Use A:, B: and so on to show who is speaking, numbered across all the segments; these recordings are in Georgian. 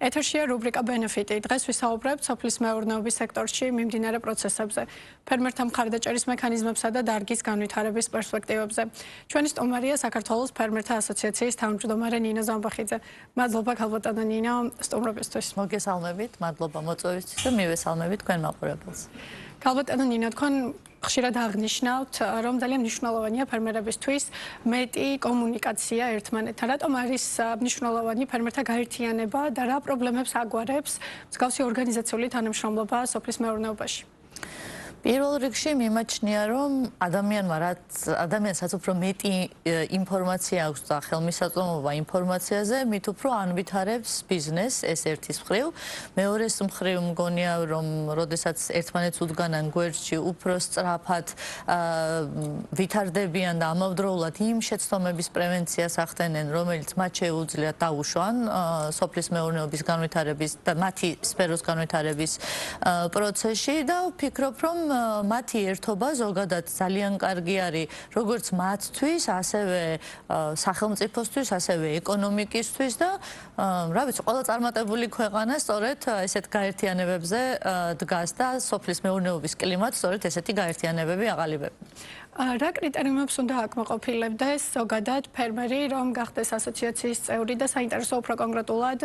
A: ეთერშია რუბრიკა ბენეფიტი. დღეს ვისაუბრებთ სოფლის მეურნეობის სექტორში მიმდინარე პროცესებზე, ფერმერთა მხარდაჭერის მექანიზმებსა და დარგის განვითარების პერსპექტივებზე. ჩვენი სტუმარია საქართველოს ფერმერთა ასოციაციის თავმჯდომარე ნინო ზამბახიძე. მადლობა ქალბატონო ნინო სტუმრობისთვის.
B: მოგესალმებით, მადლობა მოწვევისთვის და მივესალმებით თქვენ მაყურებელს.
A: ქალბატონო ნინო, თქვენ ხშირად აღნიშნავთ, რომ ძალიან მნიშვნელოვანია ფერმერებისთვის მეტი კომუნიკაცია ერთმანეთთან. რატომ არის მნიშვნელოვანი ფერმერთა გაერთიანება და რა პრობლემებს აგვარებს მსგავსი ორგანიზაციული თანამშრომლობა სოფლის მეურნეობაში?
B: პირველ რიგში მიმაჩნია, რომ ადამიანსაც უფრო მეტი ინფორმაცია აქვს და ხელმისაწვდომობა ინფორმაციაზე, მით უფრო ანვითარებს ბიზნესს, ეს ერთის მხრივ. მეორეს მხრივ მგონია, რომ როდესაც ერთმანეთს უდგანან გვერდში, უფრო სწრაფად ვითარდებიან და ამავდროულად იმ შეცდომების პრევენციას ახდენენ, რომელიც მათ შეუძლიათ დაუშვან სოფლის მეურნეობის განვითარების და მათი სფეროს განვითარების პროცესში და ვფიქრობ, რომ მათი ერთობა ზოგადად ძალიან კარგი არის როგორც მათთვის, ასევე სახელმწიფოსთვის, ასევე ეკონომიკისთვის და რა ვიცი, ყველა წარმატებული ქვეყანა სწორედ ესეთ გაერთიანებებზე დგას და სოფლის მეურნეობის კლიმატს სწორედ ესეთი გაერთიანებები აყალიბებდა.
A: რა კრიტერიუმებს უნდა აკმაყოფილებდეს ზოგადად ფერმერი, რომ გახდეს ასოციაციის წევრი და საინტერესო უფრო კონკრეტულად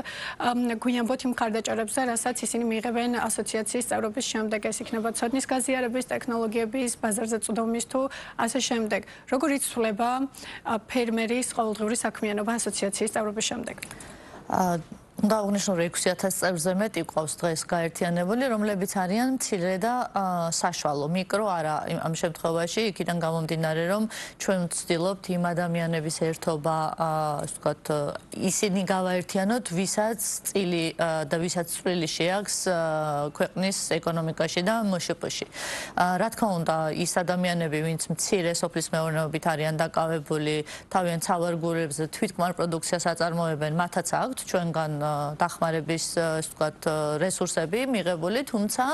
A: გვიანბოთ იმ მხარდაჭერებზე, რასაც ისინი მიიღებენ ასოციაციის წევრობის შემდეგ, ეს იქნება ცოდნის გაზიარების, ტექნოლოგიების, ბაზარზე წვდომის თუ ასე შემდეგ. როგორ იცვლება ფერმერის ყოველდღიური საქმიანობა ასოციაციის წევრობის შემდეგ?
B: უნდა აღნიშნო, რომ 6,000 წევრზე მეტი ყავს დღეს გაერთიანებული, რომლებიც არიან მცირე და საშუალო, მიკრო არა ამ შემთხვევაში, იქიდან გამომდინარე, რომ ჩვენ ვცდილობთ იმ ადამიანების ერთობა, ასე ვთქვათ, ისინი გავაერთიანოთ, ვისაც წილი და ვისაც წვლილი შეაქვს ქვეყნის ეკონომიკაში და მშპ-ში. რა თქმა უნდა, ის ადამიანები, ვინც მცირე სოფლის მეურნეობით არიან დაკავებული, თავიანთ სავარგულებზე თვითკმარ პროდუქციას აწარმოებენ, მათაც აქვთ ჩვენგან დახმარების, ასე ვთქვათ, რესურსები მიღებული, თუმცა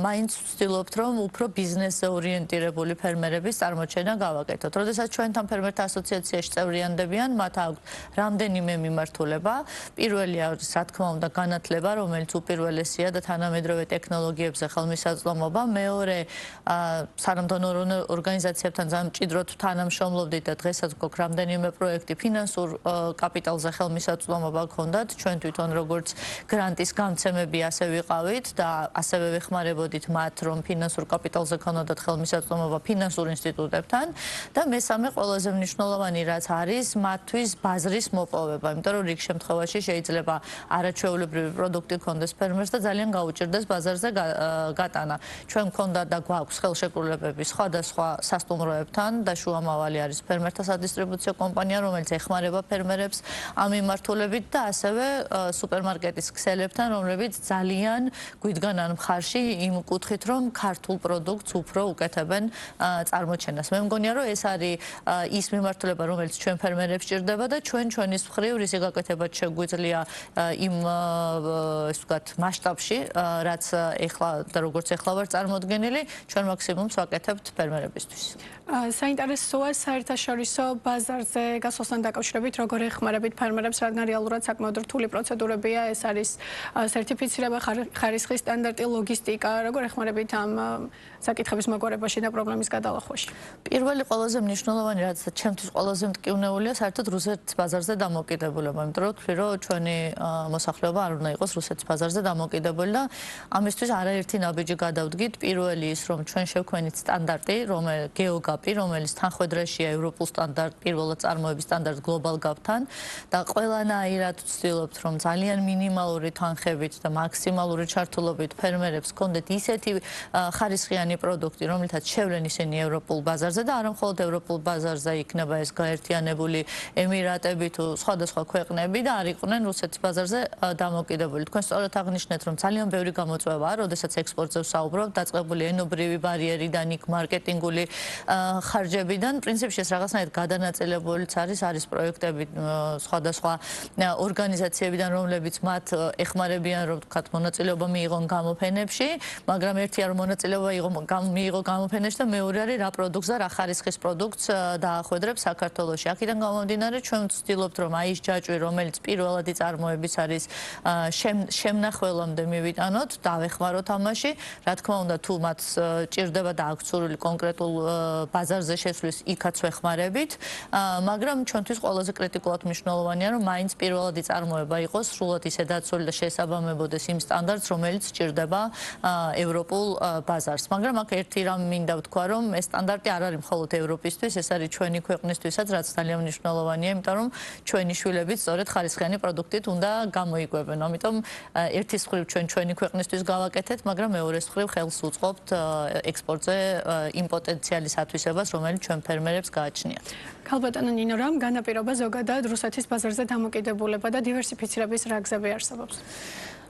B: მაინც ვცდილობთ, რომ უფრო ბიზნესზე ორიენტირებული ფერმერების წარმოჩენა გავაკეთოთ. როდესაც ჩვენთან ფერმერთა ასოციაციაში წევრიანდებიან, მათ აქვთ რამდენიმე მიმართულება. პირველი არის, რა თქმა უნდა, განათლება, რომელიც უპირველესია და თანამედროვე ტექნოლოგიებზე ხელმისაწვდომობა. მეორე, სარამდენო ორგანიზაციებთან ძალიან მჭიდროდ თანამშრომლობდით და დღესაც გვაქვს რამდენიმე პროექტი ფინანსურ კაპიტალზე ხელმისაწვდომობა გქონდათ. ჩვენ თვითონ როგორც გრანტის გამცემები ასე ვიყავით და ასევე ვეხმარებოდით მათ, რომ ფინანსურ კაპიტალზე ქონოდათ ხელმისაწვდომობა ფინანსურ ინსტიტუტებთან და მესამე ყველაზე მნიშვნელოვანი რაც არის მათთვის ბაზრის მოპოვება, იმიტომ რომ რიგ შემთხვევაში შეიძლება არაჩვეულებრივი პროდუქტი ქონდეს ფერმერს და ძალიან გაუჭირდეს ბაზარზე გატანა. ჩვენ გქონდა და გვაქვს ხელშეკრულებები სხვადასხვა სასტუმროებთან და შუამავალი არის ფერმერთა სადისტრიბუციო კომპანია, რომელიც ეხმარება ფერმერებს ამ მიმართულებით და ასევე სუპერმარკეტის ქსელებთან, რომლებიც ძალიან გვიდგანან მხარში იმ კუთხით, რომ ქართულ პროდუქტს უფრო უკეთებენ წარმოჩენას. მე მგონია, რომ ეს არის ის მიმართულება, რომელიც ჩვენ ფერმერებს ჭირდება და ჩვენის მხრივ რისი გაკეთებაც შეგვიძლია იმ ასე ვთქვათ მასშტაბში, რაც ეხლა და როგორც ეხლა ვარ წარმოდგენილი, ჩვენ მაქსიმუმს ვაკეთებთ ფერმერებისთვის.
A: საინტერესოა საერთაშორისო ბაზარზე გასვლასთან დაკავშირებით, როგორ ეხმარებით ფერმერებს, რადგან რეალურად საკმაოდ რთული პროცედურებია, ეს არის სერტიფიცირება, ხარისხის სტანდარტი, ლოგისტიკა, როგორ ეხმარებით ამ საკითხების მოგვარებაში და პრობლემის გადალახვაში?
B: პირველი ყველაზე მნიშვნელოვანი, რაც ჩემთვის ყველაზე მტკივნეულია, საერთოდ რუსეთის ბაზარზე დამოკიდებულება, იმიტომ რომ ვთვლი, რომ ჩვენი მოსახლეობა არ უნდა იყოს რუსეთის ბაზარზე დამოკიდებული და ამისთვის არაერთი ნაბიჯი გადავდგით. პირველი ის, რომ ჩვენ შევქმნით სტანდარტი, გეოგაპი, რომელიც თანხმედრაშია ევროპულ სტანდარტ, პირველად წარმოების სტანდარტ გლობალ გაპთან და ყველანაირად ვცდილობთ, რომ ძალიან მინიმალური თანხებით და მაქსიმალური ჩართულობით ფერმერებს ჰქონდეთ ისეთი ხარისხიანი პროდუქტი, რომლითაც შევლენ ისინი ევროპულ ბაზარზე და არა მხოლოდ ევროპულ ბაზარზე იქნება ეს გაერთიანებული ემირატები თუ სხვადასხვა ქვეყნები და არ იყვნენ რუსეთის ბაზარზე დამოკიდებული. თქვენ სწორად აღნიშნეთ, რომ ძალიან ბევრი გამოწვევაა, როდესაც ექსპორტზე ვსაუბრობთ, დაწყებული ენობრივი ბარიერიდან, იქ მარკეტინგული ხარჯებიდან, პრინციპში ეს რაღაცნაირად გადანაწილებულიც არის პროექტები სხვადასხვა ორგანიზაციებთან ორგანიზაციებიდან, რომლებიც მათ ეხმარებიან, რომ თქვათ, მონაწილეობა მიიღონ გამოფენებში, მაგრამ ერთია რომ მონაწილეობა მიიღო გამოფენებში და მეორე არის რა პროდუქტს და რა ხარისხის პროდუქტს დაახვედრებს საქართველოში. აქედან გამომდინარე, ჩვენ ვცდილობთ, რომ აი ეს ჯაჭვი, რომელიც პირველადი წარმოების არის, შემნახველამდე მივიტანოთ, დავეხმაროთ ამაში. რა თქმა უნდა, თუ მათ ჭირდება და აქვს სურვილი კონკრეტულ ბაზარზე შესვლის, იქაც ვეხმარებით, მაგრამ ჩვენთვის ყველაზე კრიტიკულად მნიშვნელოვანია, რომ მაინც პირველადი წარმოება იყოს სრულად ისე დაცული და შესაბამებოდეს იმ სტანდარტს, რომელიც ჭირდება ევროპულ ბაზარს. მაგრამ აქ ერთი რამ მინდა ვთქვა, რომ ეს სტანდარტი არ არის მხოლოდ ევროპისთვის, ეს არის ჩვენი ქვეყნისთვისაც, რაც ძალიან მნიშვნელოვანია, იმიტომ რომ ჩვენი შვილებიც სწორედ ხარისხიანი პროდუქტით უნდა გამოიკვებენ. ამიტომ ერთის მხრივ ჩვენი ქვეყნისთვის გავაკეთეთ, მაგრამ მეორეს მხრივ ხელს უწყობთ ექსპორტზე იმ პოტენციალის ათვისებას, რომელიც ჩვენ ფერმერებს გააჩნიათ.
A: ქალბატონო ნინო, რამ განაპირობა ზოგადად რუსეთის ბაზარზე დამოკიდებულება და დივერსიფიცირების რა გზები არსებობს?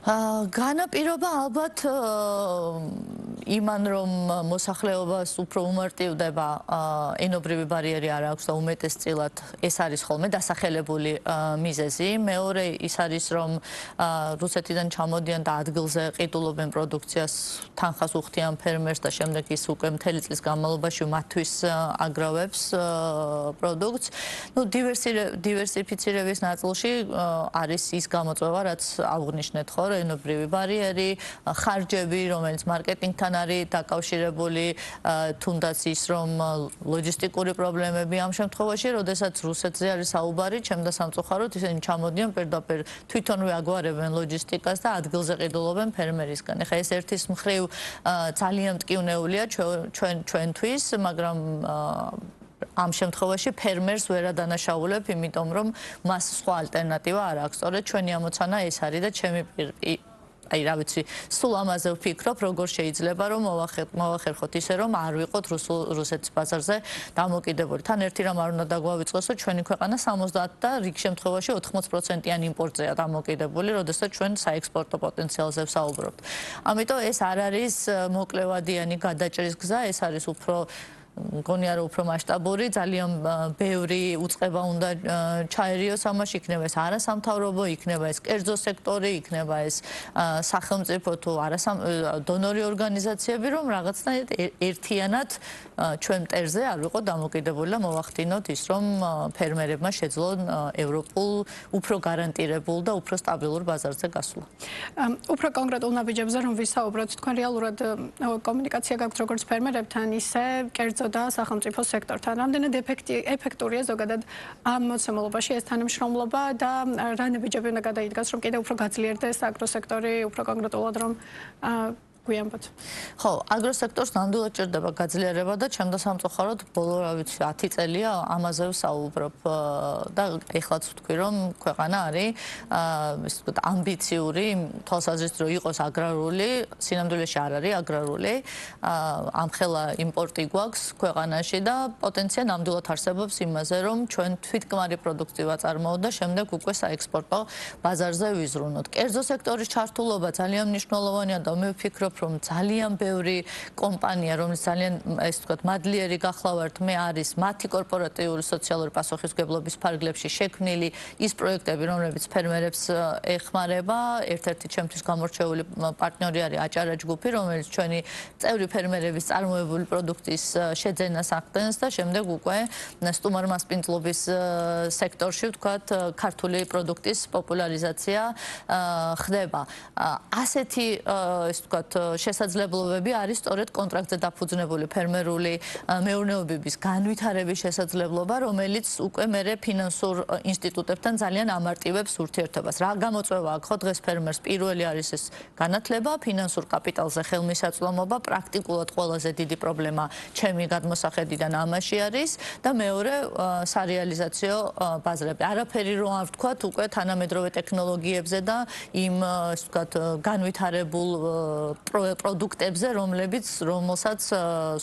B: განაპირობა ალბათ იმან რომ მოსახლეობას უფრო უმარტივდება ენობრივი ბარიერი არ აქვს და უმეტესწილად ეს არის ხოლმე დასახელებული მიზეზი. მეორე ის არის რომ რუსეთიდან ჩამოდიან და ადგილზე ყიდულობენ პროდუქციას, თანხას უხდიან ფერმერს და შემდეგ ის უკვე მთელი წლის განმავლობაში მათთვის აგროვებს პროდუქტს. ნუ დივერსიფიცირების ნაწილში არის ის გამოწვევა, რაც აღნიშნეთ ხო, ენობრივი ბარიერი, ხარჯები, რომელიც მარკეტინგთან არის დაკავშირებული, თუნდაც ის რომ ლოჯისტიკური პრობლემები ამ შემთხვევაში, როდესაც რუსეთზე არის საუბარი, ჩემდა სამწუხაროდ ისინი ჩამოდიან პირდაპირ თვითონვე აგვარებენ ლოჯისტიკას და ადგილზე ყიდულობენ ფერმერისგან. ეხლა ეს ერთის მხრივ ძალიან მტკივნეულია ჩვენთვის, მაგრამ ამ შემთხვევაში ფერმერს ვერ ადანაშაულებ, იმიტომ რომ მას სხვა ალტერნატივა არ აქვს. სწორედ ჩვენი ამოცანა ეს არის და ჩემი აი რა ვიცი, სულ ამაზე ვფიქრობ, როგორ შეიძლება რომ მოვახერხოთ ისე რომ არ ვიყოთ რუსეთის ბაზარზე დამოკიდებული. თან ერთი რამ არ უნდა დაგვავიწყოს, რომ ჩვენი ქვეყანა 70 და რიგ შემთხვევაში 80%-იან იმპორტზეა დამოკიდებული, როდესაც ჩვენ საექსპორტო პოტენციალზე ვსაუბრობთ. ამიტომ ეს არ არის მოკლევადიანი გადაჭრის გზა, ეს არის უფრო მგონია რომ უფრო მასშტაბური, ძალიან ბევრი უწყება უნდა ჩაერიოს ამაში, იქნება ეს არასამთავრობო, იქნება ეს კერძო სექტორი, იქნება ეს სახელმწიფო თუ დონორი ორგანიზაციები, რომ რაღაცნაირად ერთიანად ჩვენ მტერზე არ ვიყოთ დამოკიდებული და მოვახდინოთ ის, რომ ფერმერებმა შეძლონ ევროპულ, უფრო გარანტირებულ და უფრო სტაბილურ ბაზარზე გასვლა.
A: უფრო კონკრეტულ ნაბიჯებზე რომ ვისაუბროთ, თქვენ რეალურად კომუნიკაცია გაქვთ როგორც ფერმერებთან, ისე კერძო და სახელმწიფო სექტორთან. რამდენად ეფექტურია ზოგადად ამ მოცემულობაში ეს თანამშრომლობა და რა ნაბიჯები უნდა გადაიდგას, რომ კიდევ უფრო გაძლიერდეს აგროსექტორი, უფრო კონკრეტულად რომ გვიანბოთ.
B: ხო, აგროსექტორს ნამდვილად ჭირდება გაძლიერება და ჩემდა სამწუხაროდ ბოლო რა ვიცი 10 წელია ამაზე ვსაუბრობ და ეხლაც ვთქვი რომ ქვეყანა არის ისე ვთქვათ ამბიციური თვალსაზრისით რომ იყოს აგრარული, სინამდვილეში არ არის აგრარული, ამხელა იმპორტი გვაქვს ქვეყანაში და პოტენცია ნამდვილად არსებობს იმაზე რომ ჩვენ თვითკმარი პროდუქტი ვაწარმოოთ და შემდეგ უკვე საექსპორტო ბაზარზე ვიზრუნოთ. კერძო სექტორის ჩართულობა ძალიან მნიშვნელოვანია და მე ვფიქრობ რომ ძალიან ბევრი კომპანია, რომელიც ძალიან ესე ვთქვათ, მადლიერი გახლავართ, მე არის მათი კორპორატიული სოციალური პასუხისმგებლობის ფარგლებში შექმნილი ის პროექტები, რომლებიც ფერმერებს ეხმარება. ერთ-ერთი ჩემთვის გამორჩეული პარტნიორი არის აჭარა ჯგუფი, რომელიც ჩვენი წევრი ფერმერების წარმოებული პროდუქტის შეძენას ახდენს და შემდეგ უკვე სტუმარმასპინძლობის სექტორში ვთქვათ, ქართული პროდუქტის პოპულარიზაცია ხდება. ასეთი ესე ვთქვათ შესაძლებლობები არის სწორედ კონტრაქტზე დაფუძნებული ფერმერული მეურნეობების განვითარების შესაძლებლობა, რომელიც უკვე მერე ფინანსურ ინსტიტუტებთან ძალიან ამარტივებს ურთიერთობას. რა გამოწვევა აქვს ხო დღეს ფერმერს? პირველი არის ეს განათლება, ფინანსურ კაპიტალზე ხელმისაწვდომობა, პრაქტიკულად ყველაზე დიდი პრობლემა ჩემი გადმოსახედიდან ამაში არის და მეორე სარეალიზაციო ბაზრები. არაფერი რომ არ ვთქვათ, უკვე თანამედროვე ტექნოლოგიებზე და იმ ასე ვთქვათ განვითარებულ პროდუქტებზე, რომელსაც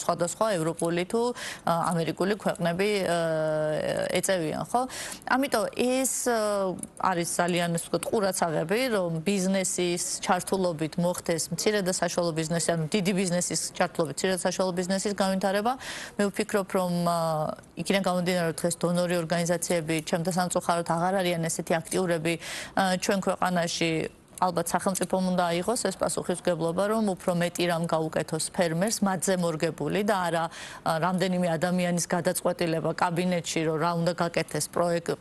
B: სხვადასხვა ევროპული თუ ამერიკული ქვეყნები ეწევიან, ხო? ამიტომ ეს არის ძალიან ასე ვთქვათ ყურაცაღები, რომ ბიზნესის ჩართულობით მოხდეს მცირე და საშუალო ბიზნესი, ანუ დიდი ბიზნესის ჩართულობით მცირე და საშუალო ბიზნესის განვითარება. მე ვფიქრობ, რომ იქიდან გამომდინარე, რომ დღეს დონორი ორგანიზაციები ჩემთან სამწუხაროდ აღარ არიან ესეთი აქტიურები ჩვენ ქვეყანაში. ალბათ სახელმწიფომ უნდა აიღოს ეს პასუხისმგებლობა, რომ უფრო მეტი რამ გაუკეთოს ფერმერს, მათზე მორგებული და არა რამდენიმე ადამიანის გადაწყვეტილება კაბინეტში, რომ რა უნდა გაკეთდეს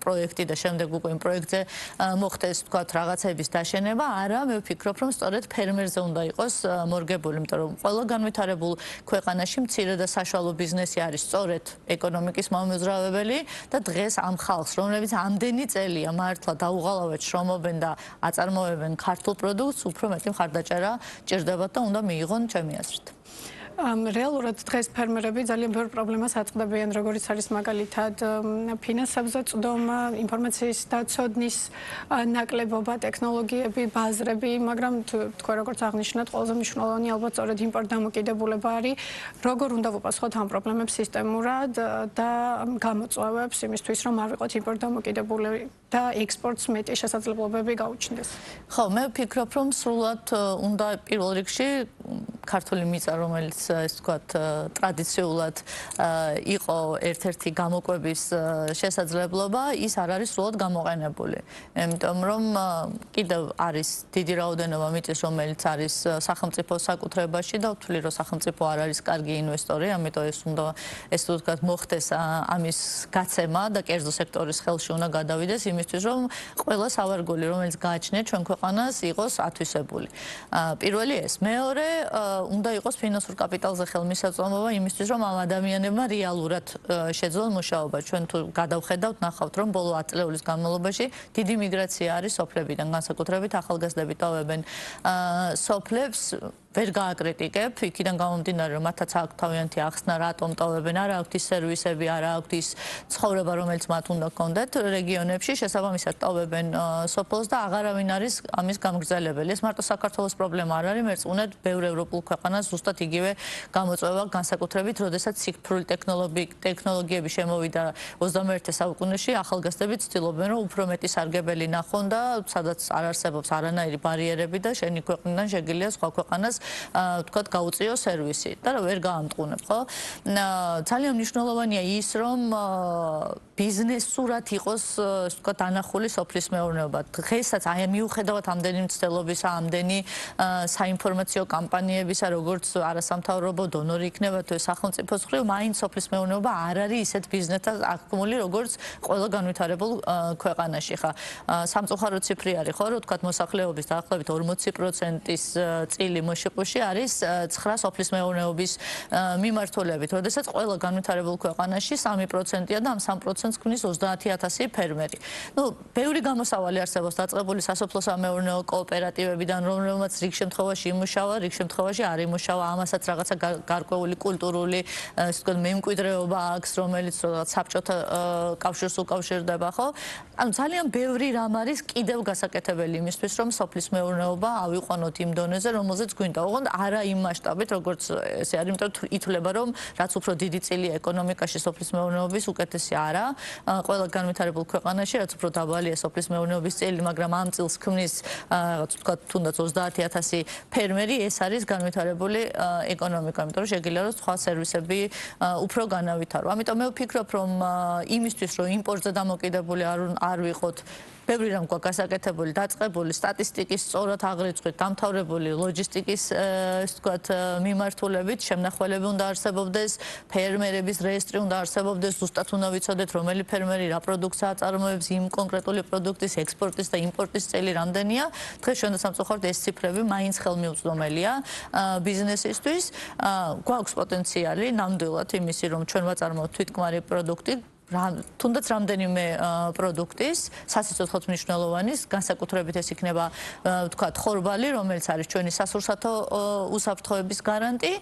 B: პროექტი და შემდეგ უკვე იმ პროექტზე მოხდეს თქვათ რაღაცების დაშენება, არა, მე ვფიქრობ, რომ სწორედ ფერმერზე უნდა იყოს მორგებული, იმიტომ რომ ყველა განვითარებულ ქვეყანაში მცირე და საშუალო ბიზნესი არის სწორედ ეკონომიკის მამოძრავებელი და დღეს ამ ხალხს, რომლებიც ამდენი წელია მართლა დაუღალავად შრომობენ და აწარმოებენ ქართულ პროდუქტს უფრო მეტი მხარდაჭერა ჭირდებათ და უნდა მიიღონ ჩემი აზრით.
A: რეალურად დღეს ფერმერები ძალიან ბევრ პრობლემას აწყდებიან, როგორც არის მაგალითად ფინანსებზე წვდომა, ინფორმაციის დაცოდნის ნაკლებობა, ტექნოლოგიები, ბაზრები, მაგრამ თქვენ როგორც აღნიშნეთ, ყველაზე მნიშვნელოვანი ალბათ სწორედ იმპორტ დამოკიდებულება არის, როგორ უნდა ვუპასუხოთ ამ პრობლემებს სისტემურად და გამოწვევებს იმისთვის, რომ არ ვიყოთ იმპორტ დამოკიდებული და ექსპორტს მეტი შესაძლებლობები გაუჩნდეს.
B: ხო, მე ვფიქრობ, რომ სრულად უნდა პირველ რიგში ქართული მიწა, რომელიც ეს ვთქვათ ტრადიციულად იყო ერთ-ერთი გამოკვების შესაძლებლობა, ის არ არის სრულად გამოყენებული. იმიტომ რომ კიდევ არის დიდი რაოდენობა მიწის, რომელიც არის სახელმწიფოს საკუთრებაში და ვთვლი, რომ სახელმწიფო არ არის კარგი ინვესტორი, ამიტომ ეს ვთქვათ მოხდეს ამის გაცემა და კერძო სექტორის ხელში უნდა გადავიდეს იმისთვის, რომ ყველა სავარგული, რომელიც გააჩნია ჩვენ ქვეყანას, იყოს ათვისებული. პირველი ეს, მეორე უნდა იყოს ფინანსურ კაპიტალზე ხელმისაწვდომობა იმისთვის, რომ ამ ადამიანებმა რეალურად შეძლონ მუშაობა. ჩვენ თუ გადავხედავთ, ნახავთ, რომ ბოლო 10 წლების განმავლობაში დიდი მიგრაცია არის სოფლებიდან, განსაკუთრებით ახალგაზრდები ტოვებენ სოფლებს. ვერ გააკრიტიკებ, იქიდან გამომდინარე, რომ მათაც აქვს თავიანთი ახსნა, რატომ ტოვებენ, არა აქვთ ის სერვისები, არა აქვთ ის ცხოვრება, რომელიც მათ უნდა ჰქონდეთ რეგიონებში, შესაბამისად ტოვებენ სოფლს და აღარავინ არის ამის გამგრძელებელი. ეს მარტო საქართველოს პრობლემა არ არის, მერწმუნედ ბევრ ევროპულ ქვეყანას ზუსტად იგივე გამოწვევა განსაკუთრებით, როდესაც ციფრული ტექნოლოგიები შემოვიდა 21 საუკუნეში, ახალგაზრდები ცდილობენ, რომ უფრო მეტი სარგებელი ნახონ და სადაც არ არსებობს არანაირი ბარიერები და შენი ქვეყნიდან შეგიძლია სხვა ქვეყანას ვთქვათ გაუწიო სერვისი და ვერ გაამტყუნებ, ხო? ძალიან მნიშვნელოვანია ის, რომ ბიზნესურად იყოს ვთქვათ დანახული სოფლის მეურნეობა. დღესაც აი მიუხედავად ამდენი მცდელობისა, ამდენი საინფორმაციო კამპანიებისა, როგორც არასამთავრობო დონორი იქნება თუ სახელმწიფოს მხრივ, მაინც სოფლის მეურნეობა არ არის ისეთ ბიზნესთან აღქმული, როგორც ყველა განვითარებულ ქვეყანაში, ხა. სამწუხარო ციფრი არის, ხო, რომ ვთქვათ მოსახლეობის დაახლოებით 40%-ის წილი მოშიყუში არის 9 სოფლის მეურნეობის მიმართულებით, როდესაც ყველა განვითარებულ ქვეყანაში 3%-ია და ამ 3%-ს ქმნის 30,000 ფერმერი. ბევრი გამოსავალი არსებობს დაწყებული სასოფლო-სამეურნეო კოოპერატივებიდან, რომლებმაც რიგ შემთხვევაში იმუშავა, რიგ შემთხვევაში არ იმუშავა, ამასაც რაღაცა გარკვეული კულტურული, ასე ვთქვათ, მემკვიდრეობა აქვს, რომელიც საბჭოთა კავშირს უკავშირდება, ხო? ანუ ძალიან ბევრი რამ არის კიდევ გასაკეთებელი იმისთვის, რომ სოფლის მეურნეობა ავიყვანოთ იმ დონეზე, რომელზეც გვინდა. ოღონდ არა იმ მასშტაბით, როგორც ესე არის, იმიტომ რომ ითვლება, რომ რაც უფრო დიდი წილია ეკონომიკაში სოფლის მეურნეობის, უკეთესი არა. ყველა განვითარებულ ქვეყანაში, რაც უფრო დაბალია სოფლის მეურნეობის წილი, მაგრამ ამ წილს ქმნის, რაღაც ვთქვათ, თუნდაც 30,000 ფერმერი, ეს არის განვითარებული ეკონომიკა, იმიტომ რომ შეგიძლია რომ სხვა სერვისები უფრო განავითარო. ამიტომ მე ვფიქრობ, რომ იმისთვის, რომ იმპორტზე დამოკიდებული არ ვიყოთ, ბევრი რამ გვაქვს გასაკეთებული, დაწყებული სტატისტიკის სწორად აღრიცხვით, დამთავრებული ლოჯისტიკის, ასე ვთქვათ, მიმართულებით, შემნახველები უნდა არსებობდეს, ფერმერების რეესტრი უნდა არსებობდეს, ზუსტად უნდა ვიცოდეთ, რომელი ფერმერი რა პროდუქცია აწარმოებს, იმ კონკრეტული პროდუქტის ექსპორტის და იმპორტის წელი რამდენია. დღეს ჩვენ სამწუხაროდ ეს ციფრები მაინც ხელმიუწვდომელია ბიზნესისთვის. გვაქვს პოტენციალი ნამდვილად იმისი, რომ ჩვენ ვაწარმოოთ თვითკმარი პროდუქტი, თუნდაც რამდენიმე პროდუქტის, სასიცოცხლოდ მნიშვნელოვანის, განსაკუთრებით ეს იქნება ვთქვათ, ხორბალი, რომელიც არის ჩვენი სასურსათო უსაფრთხოების გარანტი,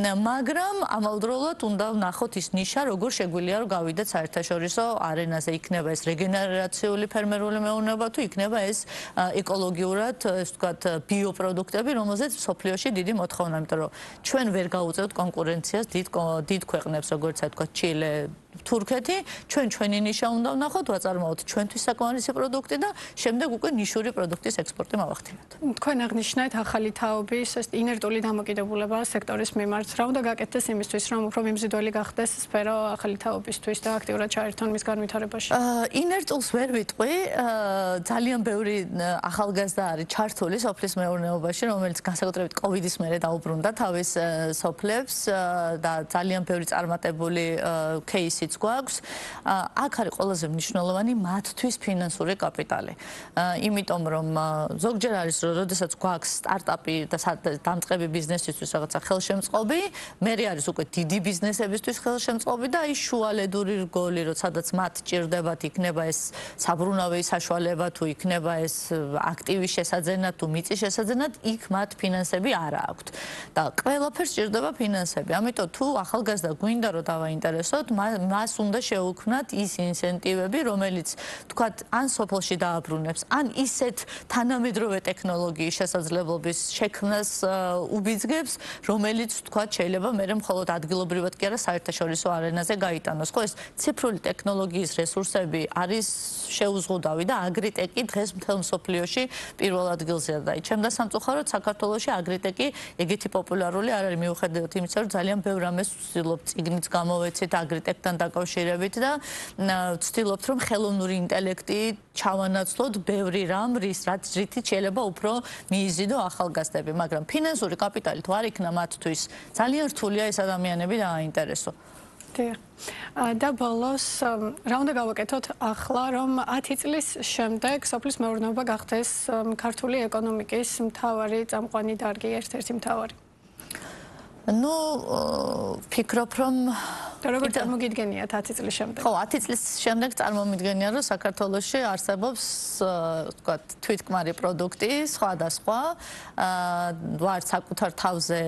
B: მაგრამ ამავდროულად უნდა ვნახოთ ის ნიშა, როგორ შეგვიძლია რომ გავიდეთ საერთაშორისო არენაზე, იქნება ეს რეგენერაციული ფერმერული მეურნეობა თუ იქნება ეს ეკოლოგიურად, ეს ვთქვათ, ბიოპროდუქტები, რომელზეც მსოფლიოში დიდი მოთხოვნა, იმიტომ რომ ჩვენ ვერ გავუწევთ კონკურენციას დიდ ქვეყნებს, როგორც ვთქვათ, ჩილე, თურქეთი, ჩვენი ნიშა უნდა ვნახოთ, ვაწარმოოთ ჩვენთვის საკმარისი პროდუქტი და შემდეგ უკვე ნიშური პროდუქტის ექსპორტი მოვახდინოთ.
A: თქვენ აღნიშნეთ ახალი თაობის ეს ინერტული დამოკიდებულება სექტორის მიმართ. რა უნდა გაკეთდეს იმისთვის, რომ უფრო მიმზიდველი გახდეს სფერო ახალი თაობისთვის და აქტიურად ჩაერთონ მის განვითარებაში?
B: ინერტულს ვერ ვიტყვი, ძალიან ბევრი ახალგაზრდა არის ჩართული სოფლის მეურნეობაში, რომელიც განსაკუთრებით კოვიდის მერე დაუბრუნდა თავის სოფლებს და ძალიან ბევრი წარმატებული кейსიც გვაქვს. აქ არის ყველაზე მნიშვნელოვანი მათთვის ფინანსური კაპიტალი. იმიტომ რომ ზოგჯერ არის რომ როდესაც გვაქვს სტარტაპი და დამწყები ბიზნესისთვის რაღაცა ხელშემწყობი, მერე არის უკვე დიდი ბიზნესებისთვის ხელშემწყობი და ის შუალედური რგოლი, სადაც მათ ჭირდებათ, იქნება ეს საბრუნავი საშუალება თუ იქნება ეს აქტივის შესაძენად თუ მიწის შესაძენად, იქ მათ ფინანსები არ აქვთ. და ყველაფერს ჭირდება ფინანსები. ამიტომ თუ ახალგაზრდა გვინდა რომ დავაინტერესოთ, მას უნდა შეუქმნათ ის ინცენტივები, რომელიც თქვათ, ან სოფელში დააბრუნებს, ან ისეთ თანამედროვე ტექნოლოგიის შესაძლებლობის შექმნას უბიძგებს, რომელიც თქვათ, შეიძლება მერე მხოლოდ ადგილობრივად კი არა საერთაშორისო არენაზე გაიტანოს. ხო, ეს ციფრული ტექნოლოგიის რესურსები არის შეუზღუდავი და აგრიტეკი დღეს მთელ მსოფლიოში პირველ ადგილზეა და ჩემდა სამწუხაროდ საქართველოში აგრიტეკი ეგეთი პოპულარული არ არის მიუხედავად იმისა, რომ ძალიან ბევრ რამეს ვცდილობთ წიგნიც გამოვეცით აგრიტეკთან დაკავშირებით და ვცდილობთ რომ ხელოვნური ინტელექტი ჩავანაცვლოთ ბევრი რამ, რაც რითიც შეიძლება უფრო მიიზიდო ახალგაზრდები, მაგრამ ფინანსური კაპიტალი თუ არ იქნა მათთვის, ძალიან რთულია ეს ადამიანები დააინტერესო.
A: და ბოლოს რა უნდა გავაკეთოთ ახლა, რომ 10 წლის შემდეგ სოფლის მეურნეობა გახდეს ქართული ეკონომიკის მთავარი წამყვანი დარგი, ერთ-ერთი მთავარი?
B: ну, ფიქრობ რომ
A: როგორ წარმოგიდგენიათ 10 წლის შემდეგ?
B: ხო, 10 წლის შემდეგ წარმომიდგენია, რომ საქართველოში არსებობს, ვთქვათ, თვითკმარი პროდუქტი, სხვადასხვა, ვარ საკუთარ თავზე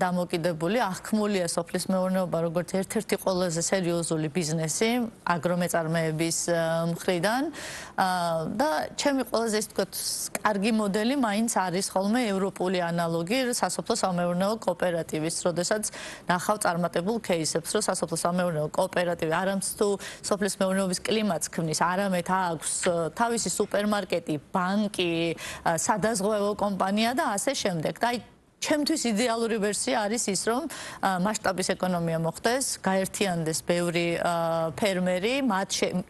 B: დამოკიდებული, აღქმულია სოფლის მეურნეობა როგორც ერთ-ერთი ყველაზე სერიოზული ბიზნესი აგრომეწარმეების მხრიდან და ჩემი ყველაზე ის ვთქვათ, კარგი მოდელი მაინც არის ხოლმე ევროპული ანალოგი სასოფლო სამეურნეო კოოპერატივის, როდესაც ნახავ წარმატებულ кейსებს, რომ სასოფლო სამეურნეო კოოპერატივი არამც თუ სოფლის მეურნეობის კლიმატს ქმნის, არამედ აქვს თავისი სუპერმარკეტი, ბანკი, სადაზღვევო კომპანია და ასე შემდეგ. და ჩემთვის იდეალური ვერსია არის ის, რომ მასშტაბის ეკონომია მოხდეს, გაერთიანდეს ბევრი ფერმერი,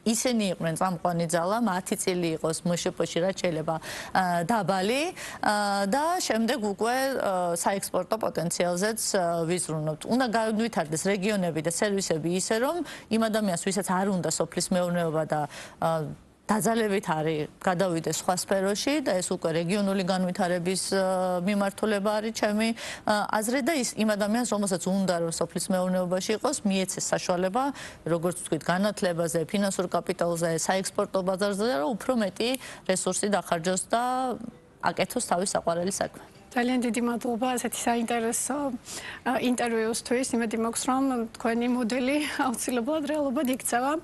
B: ისინი იყვნენ წამყვანი ძალა, 10 წილი იყოს მშპ-ში, რაც შეიძლება დაბალი და შემდეგ უკვე საექსპორტო პოტენციალზეც ვიზრუნოთ. უნდა განვითარდეს რეგიონები და სერვისები ისე, რომ იმ ადამიანს, ვისაც არ უნდა სოფლის მეურნეობა და დაძალებით არის გადავიდეს სხვა სფეროში და ეს უკვე რეგიონული განვითარების მიმართულება არის ჩემი აზრი და იმ ადამიანს, რომელსაც უნდა რომ სოფლის მეურნეობაში იყოს, მიეცეს საშუალება, როგორც ვთქვით, განათლებაზე, ფინანსურ კაპიტალზე, საექსპორტო ბაზარზე, რომ უფრო მეტი რესურსი დახარჯოს და აკეთოს თავის საყვარელი საქმე.
A: ძალიან დიდი მადლობა ასეთი საინტერესო ინტერვიუსთვის. იმედი მაქვს, რომ თქვენი მოდელი აუცილებლად რეალობად იქცევა.